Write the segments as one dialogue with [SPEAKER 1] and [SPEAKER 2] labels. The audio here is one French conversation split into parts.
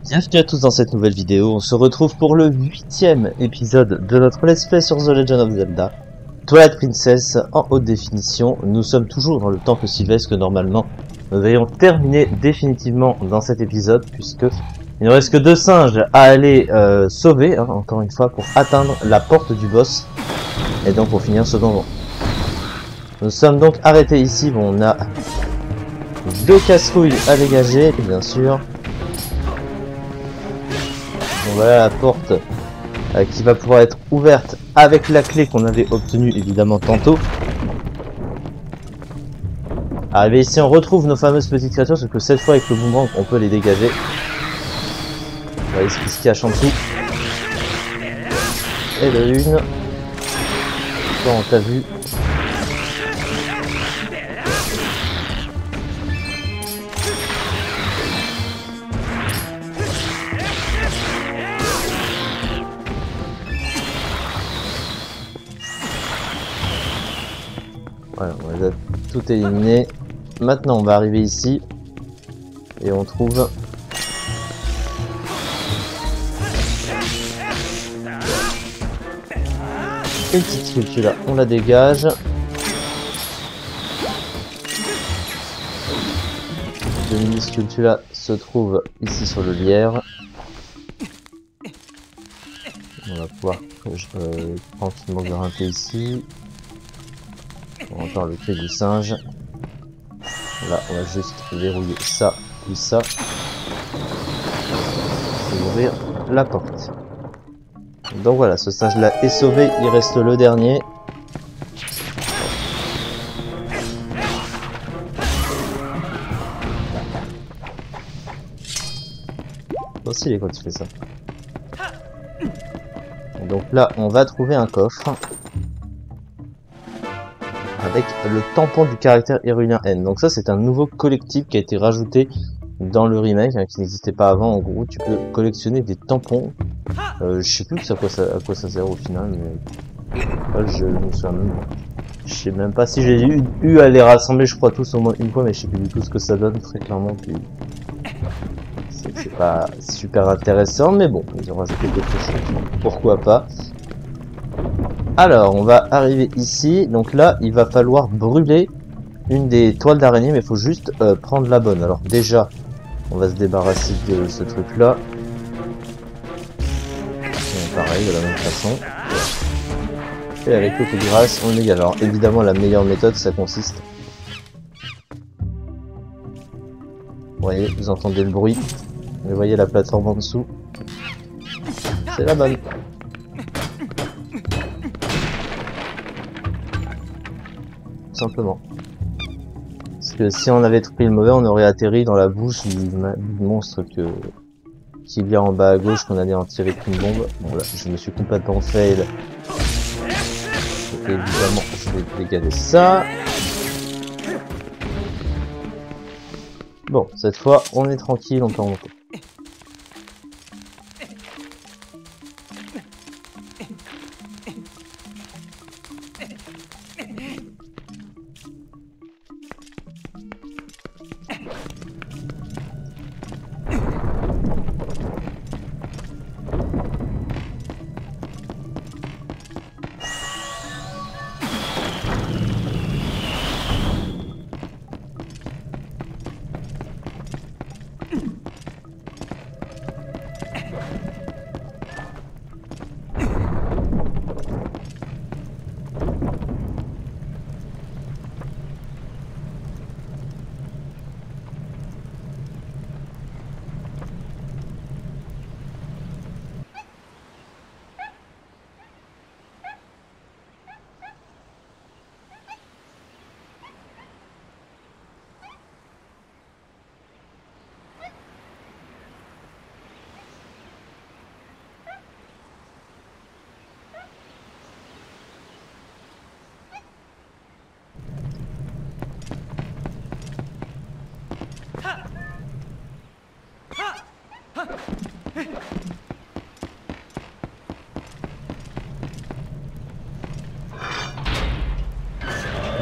[SPEAKER 1] Bienvenue à tous dans cette nouvelle vidéo. On se retrouve pour le 8e épisode de notre let's play sur The Legend of Zelda Twilight Princess en haute définition. Nous sommes toujours dans le temple sylvestre que normalement nous ayons terminé définitivement dans cet épisode, puisque il ne reste que 2 singes à aller sauver, encore une fois, pour atteindre la porte du boss et donc pour finir ce donjon. Nous sommes donc arrêtés ici. Bon, on a 2 casse-couilles à dégager, bien sûr. Donc voilà la porte qui va pouvoir être ouverte avec la clé qu'on avait obtenue évidemment tantôt. Arrivé ici, on retrouve nos fameuses petites créatures, sauf que cette fois avec le boomerang on peut les dégager. Vous voyez ce qui se cache en dessous. Et de une. Toi on t'a vu. Voilà, on les a tout éliminé. Maintenant on va arriver ici et on trouve une petite sculpture là, on la dégage. Deux mini sculptures là se trouvent ici sur le lierre. On va pouvoir tranquillement grimper ici. On entend le cri du singe. Là, on va juste verrouiller ça, puis ça. Et ouvrir la porte. Donc voilà, ce singe là est sauvé, il reste le dernier. Bon, s'il est quand tu fais ça. Donc là, on va trouver un coffre. Avec le tampon du caractère hyrulien N. Donc ça c'est un nouveau collectif qui a été rajouté dans le remake, qui n'existait pas avant. En gros tu peux collectionner des tampons. Je sais plus à quoi ça sert au final, mais je me souviens même. Je sais même pas si j'ai eu à les rassembler, je crois tous au moins une fois, mais je sais plus du tout ce que ça donne très clairement. Puis c'est pas super intéressant, mais bon, ils ont rajouté d'autres choses, pourquoi pas. Alors, on va arriver ici. Donc là, il va falloir brûler une des toiles d'araignée, mais il faut juste prendre la bonne. Alors déjà, on va se débarrasser de ce truc-là. Pareil, de la même façon. Et avec le coup de grâce, on égale. Alors évidemment, la meilleure méthode, ça consiste... Vous voyez, vous entendez le bruit. Vous voyez la plateforme en dessous. C'est la bonne. Simplement. Parce que si on avait pris le mauvais, on aurait atterri dans la bouche du monstre qu'il y a en bas à gauche, qu'on allait en tirer qu'une bombe. Bon là, je me suis complètement fail. Et évidemment, je vais dégager ça. Bon, cette fois, on est tranquille, on peut remonter.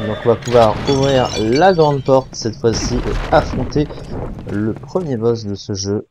[SPEAKER 1] Donc on va pouvoir ouvrir la grande porte cette fois-ci et affronter le premier boss de ce jeu.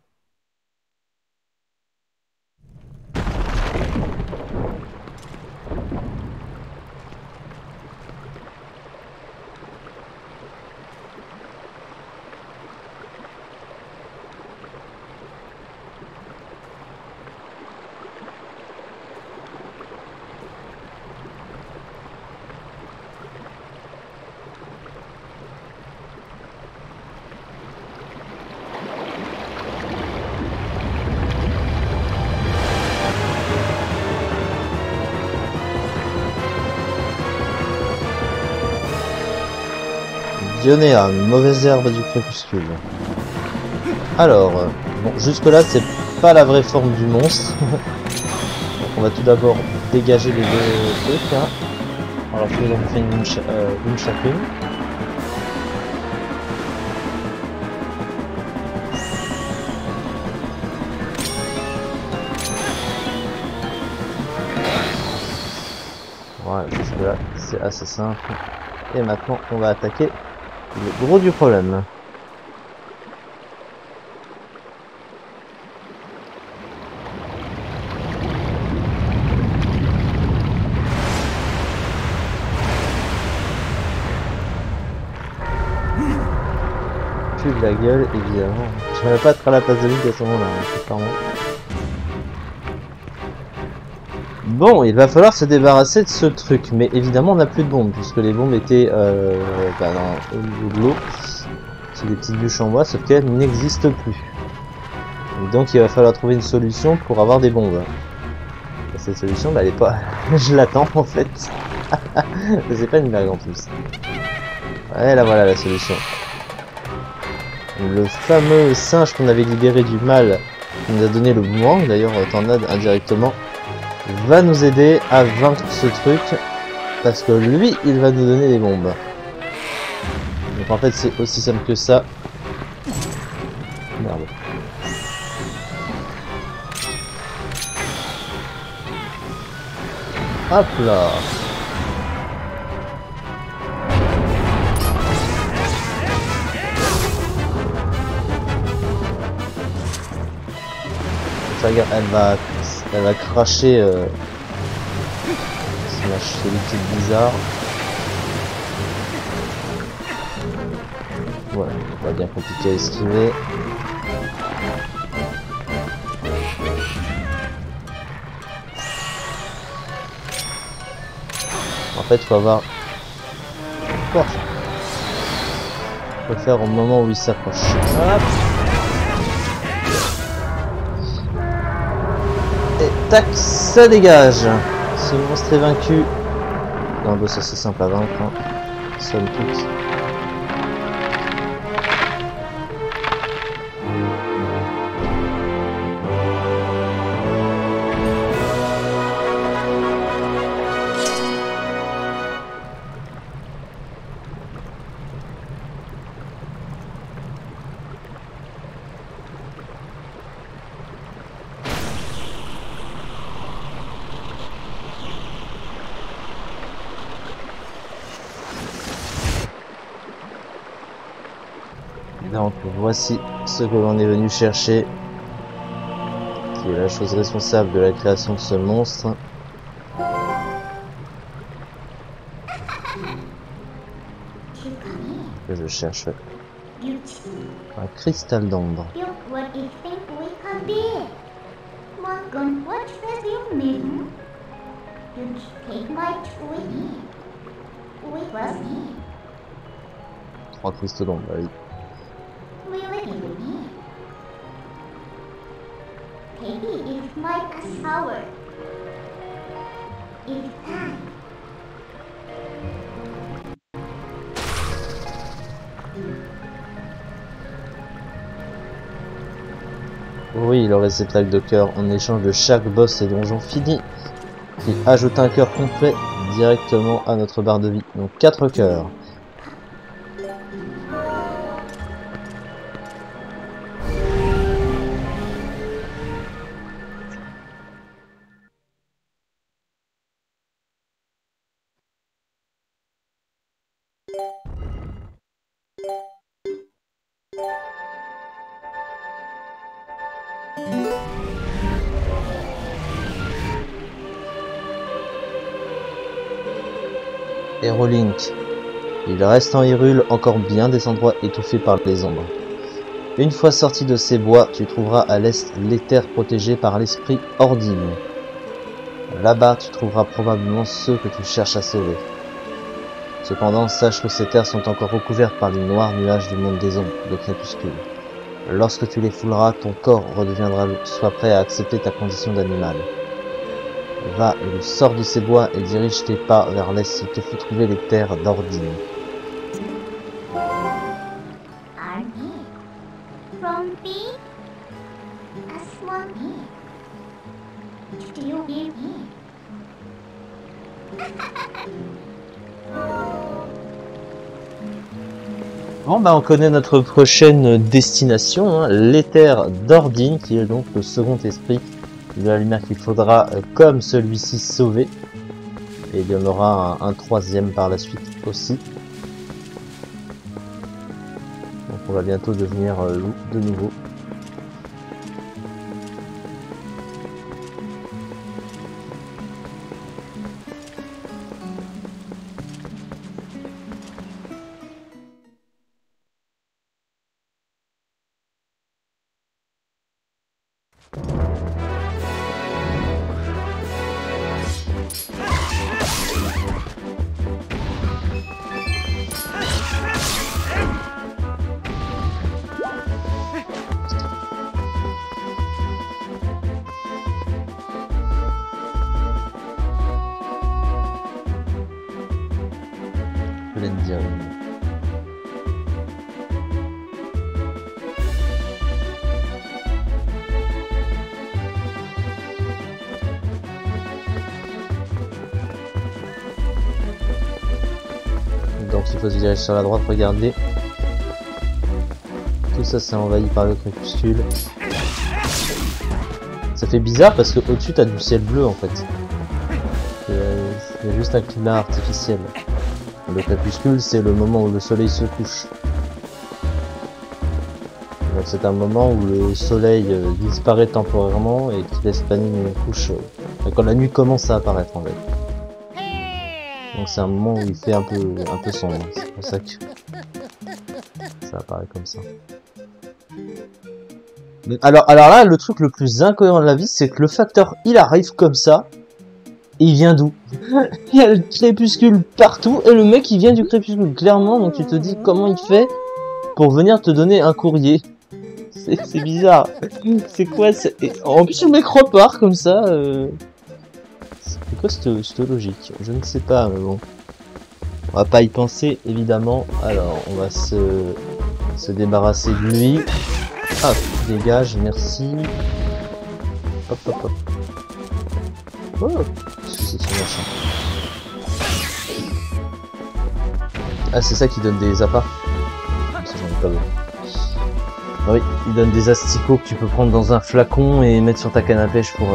[SPEAKER 1] Dionéa, mauvaise herbe du crépuscule. Alors, bon, jusque là c'est pas la vraie forme du monstre. Donc on va tout d'abord dégager les deux trucs. Hein. Alors je vais en faire une chacune. Voilà, jusque là c'est assez simple. Et maintenant on va attaquer le gros du problème. De la gueule, évidemment. Je ne vais pas être à la place de lui à ce moment-là, clairement. Bon, il va falloir se débarrasser de ce truc, mais évidemment on n'a plus de bombes, puisque les bombes étaient au niveau de l'eau. C'est des petites bûches en bois, sauf qu'elles n'existent plus. Et donc il va falloir trouver une solution pour avoir des bombes. Et cette solution, bah, elle est pas... Je l'attends en fait. C'est pas une blague en plus. Ouais, là voilà la solution. Le fameux singe qu'on avait libéré du mal, qui nous a donné le boomerang, d'ailleurs Tornade indirectement, va nous aider à vaincre ce truc, parce que lui, il va nous donner des bombes. Donc en fait, c'est aussi simple que ça. Merde. Hop là. Regarde, elle va cracher c'est des petites bizarres. Voilà, pas bien compliqué à esquiver. En fait, il faut avoir force. Faut le faire au moment où il s'approche. Hop. Et tac, ça dégage. Ce monstre est vaincu. Non, bah ça c'est simple à vaincre. Hein. Somme toute. Donc voici ce que l'on est venu chercher, qui est la chose responsable de la création de ce monstre. Que je cherche un cristal d'ombre. Trois cristaux d'ombre, oui. Oui, le réceptacle de cœur en échange de chaque boss et donjon fini, qui ajoute un cœur complet directement à notre barre de vie. Donc 4 cœurs. Hero Link. Il reste en Hyrule encore bien des endroits étouffés par les ombres. Une fois sorti de ces bois, tu trouveras à l'est les terres protégées par l'esprit Ordine. Là-bas, tu trouveras probablement ceux que tu cherches à sauver. Cependant, sache que ces terres sont encore recouvertes par les noirs nuages du monde des ombres, de crépuscule. Lorsque tu les fouleras, ton corps redeviendra lourd. Sois prêt à accepter ta condition d'animal. Va, sors de ces bois et dirige tes pas vers l'est. Il te faut trouver les terres d'Ordine. Bon bah on connaît notre prochaine destination, hein, l'éther d'Ordine, qui est donc le second esprit de la lumière qu'il faudra, comme celui-ci, sauver. Et il y en aura un troisième par la suite aussi. Donc on va bientôt devenir loup de nouveau. Donc il faut se diriger sur la droite, regardez. Tout ça c'est envahi par le crépuscule. Ça fait bizarre parce que au-dessus t'as du ciel bleu en fait. C'est juste un climat artificiel. Le crépuscule c'est le moment où le soleil se couche. Donc c'est un moment où le soleil disparaît temporairement et qui laisse planer une couche quand la nuit commence à apparaître en fait. Donc c'est un moment où il fait un peu sombre, c'est pour ça que ça apparaît comme ça. Mais alors là, le truc le plus incohérent de la vie, c'est que le facteur, il arrive comme ça, et il vient d'où? Il y a le crépuscule partout, et le mec il vient du crépuscule, clairement, donc tu te dis comment il fait pour venir te donner un courrier. C'est bizarre. C'est quoi en plus le mec repart comme ça. C'est quoi cette logique? Je ne sais pas, mais bon. On va pas y penser, évidemment. Alors, on va se débarrasser de lui. Ah, dégage, merci. Hop, hop, hop. Oh, qu'est-ce que c'est ce machin? Ah, c'est ça qui donne des appâts. Ça, j'en ai pas vu. Ah oui, il donne des asticots que tu peux prendre dans un flacon et mettre sur ta canne à pêche pour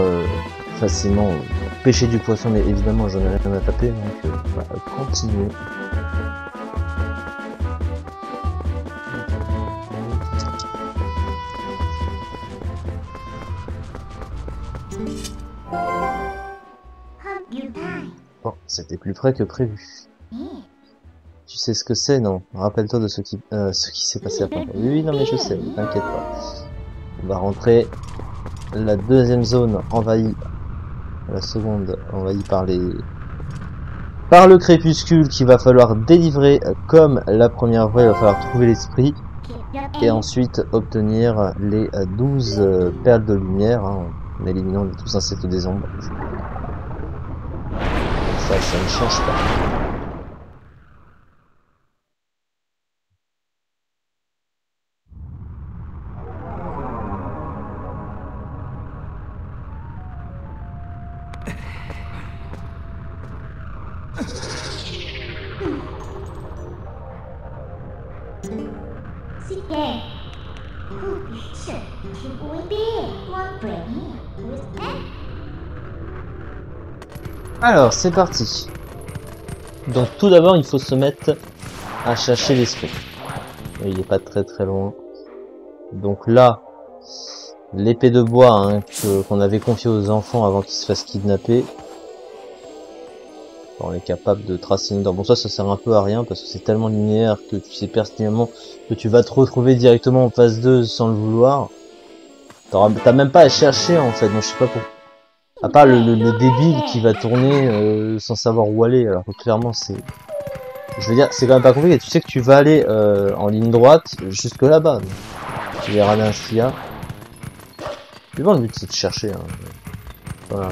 [SPEAKER 1] facilement pêcher du poisson, mais évidemment j'en ai rien à taper, donc on va continuer. Bon, c'était plus près que prévu. Tu sais ce que c'est, non? Rappelle-toi de ce qui s'est passé après. Oui, non mais je sais, t'inquiète pas. On va rentrer. La deuxième zone envahie. La seconde envahie par le crépuscule qu'il va falloir délivrer comme la première fois. Il va falloir trouver l'esprit et ensuite obtenir les 12 perles de lumière, hein, en éliminant les tous insectes des ombres. Ça ne change pas. Alors, c'est parti. Donc tout d'abord, il faut se mettre à chercher l'esprit. Il n'est pas très loin. Donc là, l'épée de bois hein, qu'on avait confiée aux enfants avant qu'ils se fassent kidnapper. On est capable de tracer une dent. Bon ça sert un peu à rien parce que c'est tellement linéaire que tu sais pertinemment que tu vas te retrouver directement en phase 2 sans le vouloir. T'as même pas à chercher en fait, donc je sais pas pourquoi. À part le débile qui va tourner sans savoir où aller, alors que clairement c'est... Je veux dire, c'est quand même pas compliqué, tu sais que tu vas aller en ligne droite jusque là-bas. Tu verras bien ce qu'il y a. Évidemment le but c'est de chercher. Hein. Voilà.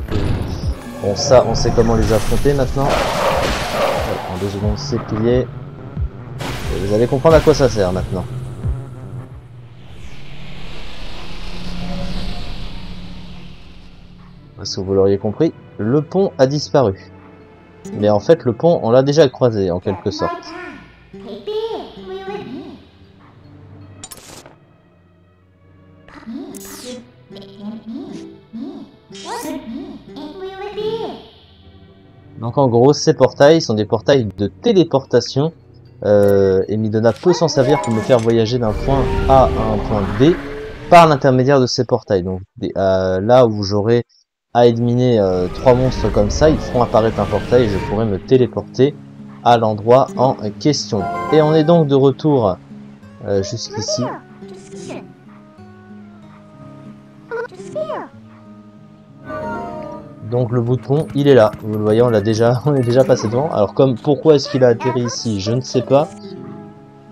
[SPEAKER 1] Bon ça, on sait comment les affronter maintenant. Ouais, en 2 secondes c'est plié. Et vous allez comprendre à quoi ça sert maintenant. Si vous l'auriez compris, le pont a disparu. Mais en fait, le pont, on l'a déjà croisé, en quelque sorte. Donc en gros, ces portails sont des portails de téléportation. Et Midona peut s'en servir pour me faire voyager d'un point A à un point B par l'intermédiaire de ces portails. Donc là où j'aurai à éliminer 3 monstres comme ça, ils feront apparaître un portail et je pourrai me téléporter à l'endroit en question. Et on est donc de retour jusqu'ici. Donc le bout de pont, il est là. Vous le voyez, on est déjà passé devant. Alors pourquoi est-ce qu'il a atterri ici, je ne sais pas.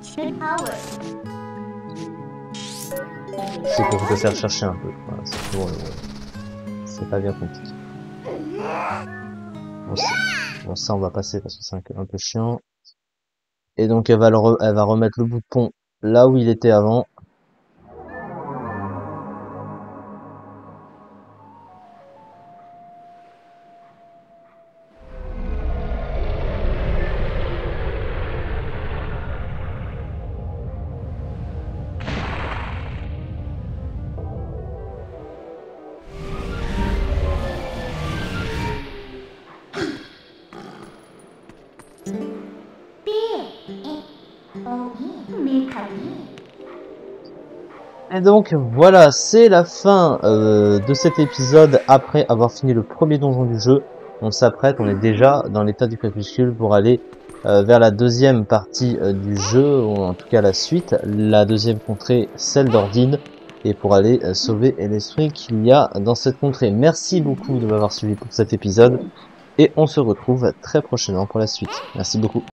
[SPEAKER 1] C'est pour te faire chercher un peu. Voilà, c'est pas bien compliqué. Bon, ça on va passer parce que c'est un peu chiant. Et donc elle va remettre le bout de pont là où il était avant. Et donc voilà, c'est la fin de cet épisode. Après avoir fini le premier donjon du jeu, on s'apprête, on est déjà dans l'état du crépuscule pour aller vers la deuxième partie du jeu, ou en tout cas la suite, la deuxième contrée, celle d'Ordine, et pour aller sauver l'esprit qu'il y a dans cette contrée. Merci beaucoup de m'avoir suivi pour cet épisode, et on se retrouve très prochainement pour la suite. Merci beaucoup.